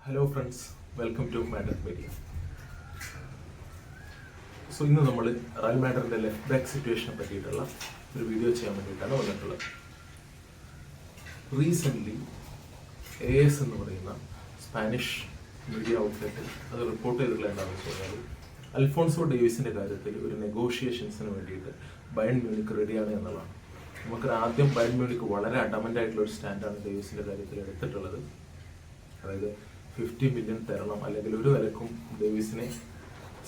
Hello friends, welcome to Madrid Media. So ഇന്ന് നമ്മൾ Real മാഡറിൻ്റെ ലെഫ്റ്റ് ബാക്ക് സിറ്റുവേഷനെ പറ്റിയിട്ടുള്ള ഒരു വീഡിയോ ചെയ്യാൻ വേണ്ടിയിട്ടാണ് വന്നിട്ടുള്ളത്. റീസെൻ്റ്ലി AS എന്ന് പറയുന്ന സ്പാനിഷ് മീഡിയ ഔട്ട്ലെറ്റ് അത് റിപ്പോർട്ട് ചെയ്തിട്ടുള്ള എന്താണെന്ന് വെച്ച് കഴിഞ്ഞാൽ അൽഫോൺസോ ഡേവിസിൻ്റെ കാര്യത്തിൽ ഒരു നെഗോഷിയേഷൻസിന് വേണ്ടിയിട്ട് ബയൺ മ്യൂണിക്ക് റെഡിയാണ് എന്നുള്ളതാണ്. നമുക്കൊരു ആദ്യം ബയൺ മ്യൂണിക്ക് വളരെ അഡമൻ്റ് ആയിട്ടുള്ള ഒരു സ്റ്റാൻഡാണ് ഡേവിസിൻ്റെ കാര്യത്തിൽ എടുത്തിട്ടുള്ളത്. അതായത് 50 മില്യൺ തരണം, അല്ലെങ്കിൽ ഒരു നിലക്കും ഡേവിസിനെ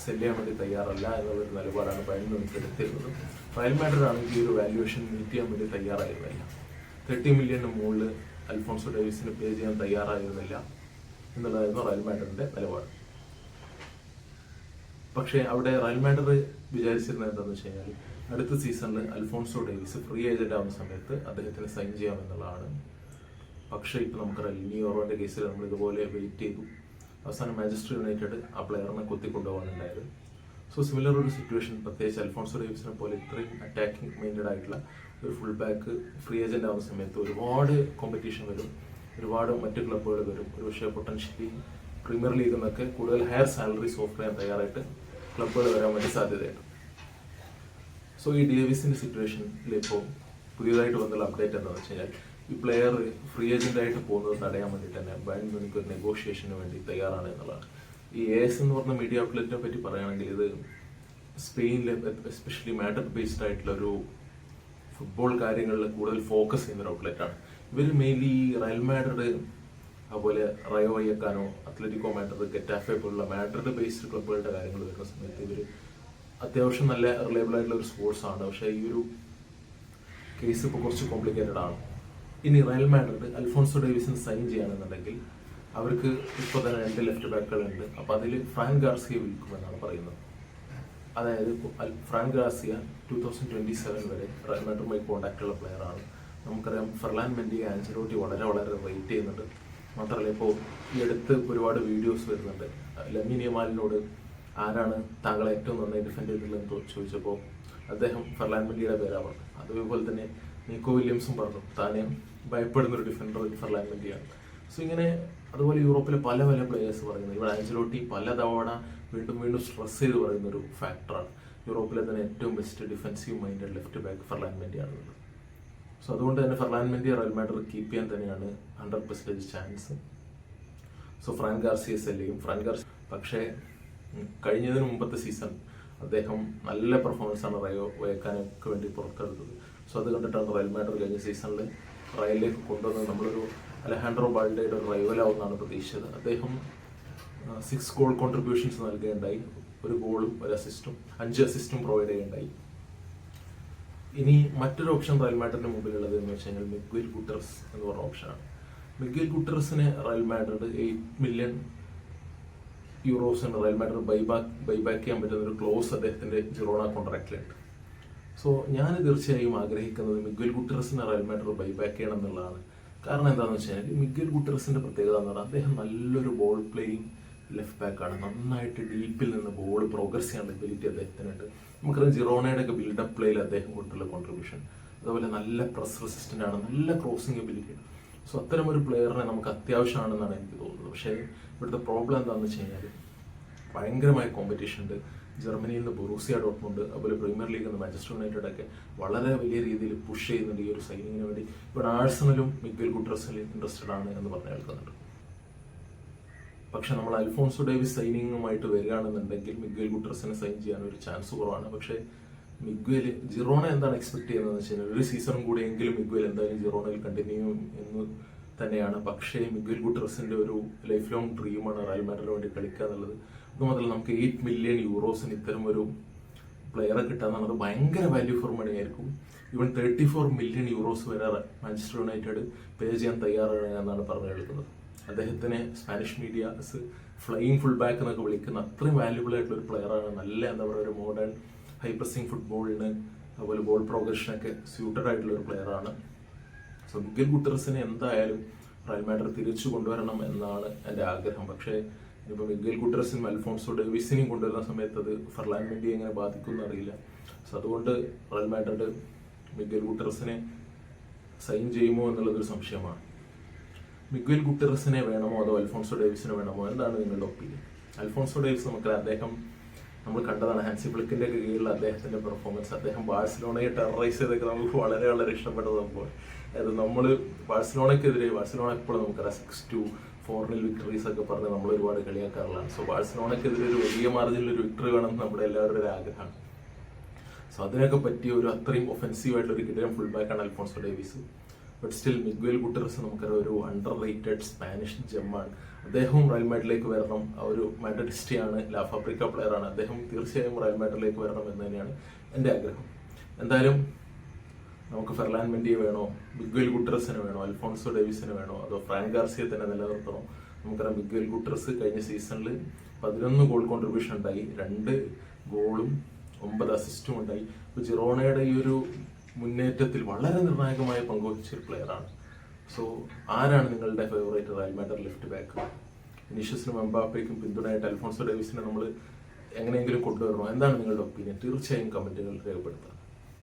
സെല് ചെയ്യാൻ വേണ്ടി തയ്യാറല്ല എന്നുള്ളൊരു നിലപാടാണ് ബയൺ മ്യൂണിക്ക് എടുത്തിരുന്നത്. റയൽ മാഡ്രിഡ് ആണെങ്കിൽ ഈ ഒരു വാല്യുവേഷൻ മീറ്റ് ചെയ്യാൻ വേണ്ടി തയ്യാറായിരുന്നില്ല. 30 മില്യണിന് മുകളിൽ അൽഫോൺസോ ഡേവിസിന് പേ ചെയ്യാൻ തയ്യാറായിരുന്നില്ല എന്നുള്ളതായിരുന്നു റയൽ മാഡ്രിഡിന്റെ നിലപാട്. പക്ഷേ അവിടെ റയൽ മാഡ്രിഡ് വിചാരിച്ചിരുന്നത് എന്താണെന്ന് വെച്ച് കഴിഞ്ഞാൽ അടുത്ത സീസണിൽ അൽഫോൺസോ ഡേവിസ് ഫ്രീ ഏജന്റ് ആവുന്ന സമയത്ത് അദ്ദേഹത്തിന് സൈൻ ചെയ്യാമെന്നുള്ളതാണ്. പക്ഷേ ഇപ്പം നമുക്കറിയാം ലിനിയോറോന്റെ കേസിൽ നമ്മൾ ഇതുപോലെ വെയിറ്റ് ചെയ്തു. അവസാനം മാഞ്ചസ്റ്റർ യുണൈറ്റഡ് ആ പ്ലെയറിനെ കൊത്തിക്കൊണ്ടുപോകാനുണ്ടായത്. സോ സിമിലർ ഒരു സിറ്റുവേഷൻ, പ്രത്യേകിച്ച് അൽഫോൺസോ ഡേവിസിനെ പോലെ ഇത്രയും അറ്റാക്കിംഗ് മൈൻഡഡ് ആയിട്ടുള്ള ഒരു ഫുൾ ബാക്ക് ഫ്രീ ഏജന്റ് ആവുന്ന സമയത്ത് ഒരുപാട് കോമ്പറ്റീഷൻ വരും, ഒരുപാട് മറ്റ് ക്ലബ്ബുകൾ വരും. ഒരു പക്ഷേ പൊട്ടൻഷ്യലി പ്രീമിയർ ലീഗിൽ നിന്നൊക്കെ കൂടുതൽ ഹയർ സാലറീസ് ഓഫർ ചെയ്യാൻ തയ്യാറായിട്ട് ക്ലബ്ബുകൾ വരാൻ വേണ്ടി സാധ്യതയുണ്ട്. സോ ഈ ഡേവിസിന്റെ സിറ്റുവേഷനിൽ ഇപ്പോൾ പുതിയതായിട്ട് വന്നുള്ള അപ്ഡേറ്റ് എന്താണെന്ന് വെച്ച് കഴിഞ്ഞാൽ ഈ പ്ലെയർ ഫ്രീ ഏജന്റ് ആയിട്ട് പോകുന്നത് തടയാൻ വേണ്ടിയിട്ട് തന്നെ ബയൺ മ്യൂണിക്ക് ഒരു നെഗോഷിയേഷന് വേണ്ടി തയ്യാറാണ് എന്നുള്ളതാണ്. ഈ AS എന്ന് പറഞ്ഞ മീഡിയ ഔട്ട്ലെറ്റിനെ പറ്റി പറയുകയാണെങ്കിൽ ഇത് സ്പെയിനിലെ എസ്പെഷ്യലി മാഡ്രിഡ് ബേസ്ഡ് ആയിട്ടുള്ള ഒരു ഫുട്ബോൾ കാര്യങ്ങളിൽ കൂടുതൽ ഫോക്കസ് ചെയ്യുന്ന ഒരു ഔട്ട്ലെറ്റാണ്. ഇവർ മെയിൻലി റയൽ മാഡ്രിഡ്, അതുപോലെ റയോ വയ്യക്കാനോ, അത്ലറ്റിക്കോ മാഡ്രിഡ്, ഗെറ്റാഫെ പോലുള്ള മാഡ്രിഡ് ബേസ്ഡ് ക്ലബ്ബുകളുടെ കാര്യങ്ങൾ വരുന്ന സമയത്ത് ഇവർ അത്യാവശ്യം നല്ല റിലയബിൾ ആയിട്ടുള്ള ഒരു സ്പോർട്സ് ആണ്. പക്ഷേ ഈ ഒരു കേസ് ഇപ്പോൾ കുറച്ച് കോംപ്ലിക്കേറ്റഡ് ആണ്. ഇനി റയൽ മാഡ്രിഡ് അൽഫോൺസോ ഡേവിസിന് സൈൻ ചെയ്യുകയാണെന്നുണ്ടെങ്കിൽ അവർക്ക് ഇപ്പോൾ തന്നെ 2 ലെഫ്റ്റ് ബാക്കുകളുണ്ട്. അപ്പോൾ അതിൽ ഫ്രാങ്ക് ഗാർസിയ വിൽക്കുമെന്നാണ് പറയുന്നത്. അതായത് ഫ്രാങ്ക് ഗാർസിയ 2027 വരെ റയൽ മാഡ്രിഡുമായി കോൺടാക്റ്റുള്ള പ്ലെയറാണ്. നമുക്കറിയാം ഫെർലാൻ മെൻഡിയെ ആഞ്ചലോട്ടി വളരെ റേറ്റ് ചെയ്യുന്നുണ്ട്. മാത്രമല്ല ഇപ്പോൾ ഈ അടുത്ത് ഒരുപാട് വീഡിയോസ് വരുന്നുണ്ട്. ലമീൻ യമാലിനോട് ആരാണ് താങ്കളെ ഏറ്റവും നന്നായി ഡിഫെൻഡ് ചെയ്തിട്ടുള്ളതെന്ന് ചോദിച്ചപ്പോൾ അദ്ദേഹം ഫെർലാൻ മെൻഡിയുടെ പേരാണ് പറഞ്ഞത്. അതുപോലെ തന്നെ നിക്കോ വില്യംസും പറഞ്ഞു താനെ ഭയപ്പെടുന്ന ഒരു ഡിഫൻഡർ ഫെർലാൻ മെൻഡിയാണ്. സോ ഇങ്ങനെ അതുപോലെ യൂറോപ്പിലെ പല പ്ലേയേഴ്സ് പറയുന്നത്, ഇവിടെ ആഞ്ചലോട്ടി പലതവണ വീണ്ടും സ്ട്രെസ് ചെയ്ത് പറയുന്ന ഒരു ഫാക്ടറാണ് യൂറോപ്പിലെ തന്നെ ഏറ്റവും best defensive minded left back Ferland മെൻഡിയാണുള്ളത്. സോ അതുകൊണ്ട് തന്നെ ഫെർലാൻ മെൻഡിയെ റയൽ മാഡ്രിഡ് കീപ്പ് ചെയ്യാൻ തന്നെയാണ് 100% chance. So Frank Garcia sell ചെയ്യും. ഫ്രാങ്ക് ഗാർസിയ പക്ഷേ കഴിഞ്ഞതിന് മുമ്പത്തെ സീസൺ അദ്ദേഹം നല്ല പെർഫോമൻസ് ആണ് റയോ വയക്കാനൊക്കെ വേണ്ടി പുറത്തെടുത്തത്. സോ അത് കണ്ടിട്ടാണ് റയൽ മാഡ്രിഡ് കഴിഞ്ഞ സീസണിൽ റയലിലേക്ക് കൊണ്ടുവന്നത്. നമ്മളൊരു അലഹാൻഡ്രോ ബാൽഡയുടെ ഒരു റൈവലാവുമെന്നാണ് പ്രതീക്ഷിച്ചത്. അദ്ദേഹം 6 ഗോൾ കോൺട്രിബ്യൂഷൻസ് നൽകുകയുണ്ടായി, 1 ഗോളും 1 അസിസ്റ്റും 5 അസിസ്റ്റും പ്രൊവൈഡ് ചെയ്യുകയുണ്ടായി. ഇനി മറ്റൊരു ഓപ്ഷൻ റയൽ മാഡ്രിഡിന് മുമ്പിലുള്ളത് എന്ന് വെച്ച് കഴിഞ്ഞാൽ മിഗ്വേൽ ഗുട്ടറസ് എന്ന് പറഞ്ഞ ഓപ്ഷനാണ്. മിഗ്വേൽ ഗുട്ടറസിന് റയൽ മാഡ്രിഡ് 8 മില്യൺ യൂറോസിന് റയൽ മാഡ്രിഡ് ബൈബാക്ക് ചെയ്യാൻ പറ്റുന്ന ഒരു ക്ലോസ് അദ്ദേഹത്തിന്റെ ജിറോണ കോൺട്രാക്റ്റിലുണ്ട്. സോ ഞാൻ തീർച്ചയായും ആഗ്രഹിക്കുന്നത് മിഗ്വേൽ ഗുട്ടറസിനെ റയൽ മാഡ്രിഡ് ബൈബാക്ക് ചെയ്യണം എന്നുള്ളതാണ്. കാരണം എന്താണെന്ന് വെച്ച് കഴിഞ്ഞാൽ മിഗ്വേൽ ഗുട്ടറസിന്റെ പ്രത്യേകത എന്ന് പറഞ്ഞാൽ അദ്ദേഹം നല്ലൊരു ബോൾ പ്ലേയിങ് ലെഫ്റ്റ് ബാക്കാണ്. നന്നായിട്ട് ഡീപ്പിൽ നിന്ന് ബോൾ പ്രോഗ്രസ് ചെയ്യാനുള്ള എബിലിറ്റി അദ്ദേഹത്തിനുണ്ട്. നമുക്കറിയാം ജിറോണയുടെ ഒക്കെ ബിൽഡപ്പ് പ്ലേയിൽ അദ്ദേഹം കൊണ്ടുള്ള കോൺട്രിബ്യൂഷൻ, അതുപോലെ നല്ല പ്രസ് റെസിസ്റ്റന്റ് ആണ്, നല്ല ക്രോസിംഗ് എബിലിറ്റി. സോ അത്തരം ഒരു പ്ലെയറിനെ നമുക്ക് അത്യാവശ്യമാണെന്നാണ് എനിക്ക് തോന്നുന്നത്. പക്ഷേ ഇവിടുത്തെ പ്രോബ്ലം എന്താണെന്ന് വെച്ച് കഴിഞ്ഞാൽ ഭയങ്കരമായ കോമ്പറ്റീഷൻ ഉണ്ട്. ജർമ്മനിയിൽ നിന്ന് ബൊറൂസിയ ഡോട്ട്മുണ്ട്, അതുപോലെ പ്രീമിയർ ലീഗിൽ നിന്ന് മാഞ്ചസ്റ്റർ യുണൈറ്റഡ് ഒക്കെ വളരെ വലിയ രീതിയിൽ പുഷ് ചെയ്യുന്നുണ്ട് ഈ ഒരു സൈനിങ്ങിന് വേണ്ടി. ഇവിടെ ആഴ്സണലും മിഗ്വേൽ ഗുട്ടറസിൽ ഇൻട്രസ്റ്റഡ് ആണ് എന്ന് പറഞ്ഞ് കേൾക്കുന്നുണ്ട്. പക്ഷെ നമ്മൾ അൽഫോൺസോ ഡേവിസ് സൈനിങ്ങുമായിട്ട് വരികയാണെന്നുണ്ടെങ്കിൽ മിഗ്വേൽ ഗുട്ടറസിനെ സൈൻ ചെയ്യാൻ ഒരു ചാൻസ് കുറവാണ്. പക്ഷേ മിഗ്വേൽ ജിറോണ എന്താണ് എക്സ്പെക്ട് ചെയ്യുന്നതെന്ന് വെച്ച് കഴിഞ്ഞാൽ ഒരു സീസണും കൂടിയെങ്കിലും മിഗ്വേൽ എന്തായാലും ജിറോണയിൽ കണ്ടിന്യൂ എന്ന് തന്നെയാണ്. പക്ഷേ മിഗ്വേൽ ഗുട്ടറസിന്റെ ഒരു ലൈഫ് ലോങ് ഡ്രീമാണ് റയൽ മാഡ്രിഡിന് വേണ്ടി കളിക്കുക എന്നുള്ളത്. അതുമാത്രമല്ല നമുക്ക് 8 മില്യൺ യൂറോസിന് ഇത്തരം ഒരു പ്ലെയറെ കിട്ടുക എന്നുള്ളത് ഭയങ്കര വാല്യൂ ഫോർ മണി ആയിരിക്കും. ഈവൻ 34 മില്യൺ യൂറോസ് വരെ മാഞ്ചസ്റ്റർ യുണൈറ്റഡ് പേ ചെയ്യാൻ തയ്യാറാണ് എന്നാണ് പറഞ്ഞു കേൾക്കുന്നത്. അദ്ദേഹത്തിനെ Spanish medias flying full back എന്നൊക്കെ വിളിക്കുന്ന അത്രയും വാല്യൂബിൾ ആയിട്ടുള്ള ഒരു പ്ലെയറാണ്. നല്ല എന്താ പറയുക ഒരു മോഡേൺ ഹൈ പ്രസിംഗ് ഫുട്ബോളിന് അതുപോലെ ബോൾ പ്രോഗ്രഷനൊക്കെ സ്യൂട്ടഡ് ആയിട്ടുള്ള ഒരു പ്ലെയറാണ്. സോ മിഗ്വേൽ ഗുട്ടറസിനെ എന്തായാലും റയൽ മാഡ്രിഡ് തിരിച്ചു കൊണ്ടുവരണം എന്നാണ് എൻ്റെ ആഗ്രഹം. പക്ഷേ ഇപ്പോൾ മിഗ്വേൽ ഗുട്ടറസിനും അൽഫോൺസോ ഡേവിസിനെയും കൊണ്ടുവരുന്ന സമയത്ത് അത് ഫെർലാൻ മെൻഡിയെ എങ്ങനെ ബാധിക്കുമെന്ന് അറിയില്ല. സോ അതുകൊണ്ട് റയൽ മാഡ്രിഡ് മിഗ്വേൽ ഗുട്ടറസിനെ സൈൻ ചെയ്യുമോ എന്നുള്ളതൊരു സംശയമാണ്. മിഗ്വൽ ഗുട്ടറസിനെ വേണമോ അതോ അൽഫോൺസോ ഡേവിസിനെ വേണമോ? എന്താണ് നിങ്ങളുടെ ഒപ്പീനിയൻ? അൽഫോൺസോ ഡേവിസ് അദ്ദേഹം നമ്മൾ കണ്ടതാണ്. ഹാൻസി ഫ്ലിക്കിന്റെ കീഴിലുള്ള അദ്ദേഹത്തിന്റെ പെർഫോമൻസ്, അദ്ദേഹം ബാഴ്സലോണയെ ടെററൈസ് ചെയ്തൊക്കെ നമുക്ക് വളരെ വളരെ ഇഷ്ടപ്പെട്ട സംഭവം. അതായത് നമ്മൾ ബാഴ്സലോണയ്ക്കെതിരെ, ബാഴ്സലോണ എപ്പോഴും നമുക്കറിയാം 6-4 വിക്ടറീസ് ഒക്കെ പറഞ്ഞ് നമ്മൾ ഒരുപാട് കളിയാക്കാറുള്ളതാണ്. സോ ബാഴ്സലോണയ്ക്കെതിരെ ഒരു വലിയ മാർജിനിൽ ഒരു വിക്ടറി വേണം നമ്മുടെ എല്ലാവരുടെ ഒരു ആഗ്രഹമാണ്. സോ അതിനൊക്കെ പറ്റിയ ഒരു അത്രയും ഒഫൻസീവായിട്ടുള്ള ഒരു കിടിലൻ ഫുൾ ബാക്കാണ് Alphonso Davies. But still Miguel Gutierrez നമുക്കറിയാം ഒരു അണ്ടർ റേറ്റഡ് സ്പാനിഷ് ജെമ്മാണ്. അദ്ദേഹവും റയൽ മാഡ്രിഡിലേക്ക് വരണം. ഒരു മാഡ്രിഡിസ്റ്റിയാണ്, ലാ ഫാബ്രിക്ക പ്ലെയറാണ്. അദ്ദേഹം തീർച്ചയായും റയൽ മാഡ്രിഡിലേക്ക് വരണം എന്ന് തന്നെയാണ് എൻ്റെ ആഗ്രഹം. എന്തായാലും നമുക്ക് ഫെർലാൻ മെൻഡിയെ വേണോ, മിഗ്വൽ ഗുട്ടറസിന് വേണോ, അൽഫോൺസോ ഡേവിസിന് വേണോ, അതോ ഫ്രാങ്ക് ഗാർസിയെ തന്നെ നിലനിർത്തണോ? നമുക്കറിയാം മിഗ്വൽ ഗുട്ടറസ് കഴിഞ്ഞ സീസണിൽ 11 ഗോൾ കോൺട്രിബ്യൂഷൻ ഉണ്ടായി, 2 ഗോളും 9 അസിസ്റ്റും ഉണ്ടായി. ഇപ്പോൾ ജിറോണയുടെ ഈ ഒരു മുന്നേറ്റത്തിൽ വളരെ നിർണായകമായ പങ്കുവഹിച്ച ഒരു പ്ലെയറാണ്. സോ ആരാണ് നിങ്ങളുടെ favourite Real Madrid left back? വിനീഷ്യസിനും എംബാപ്പയ്ക്കും പിന്തുണയായിട്ട് അൽഫോൺസോ ഡേവിസിനെ നമ്മൾ എങ്ങനെയെങ്കിലും കൊണ്ടുവരണോ? എന്താണ് നിങ്ങളുടെ ഒപ്പീനിയൻ? തീർച്ചയായും കമന്റുകൾ രേഖപ്പെടുത്തുക.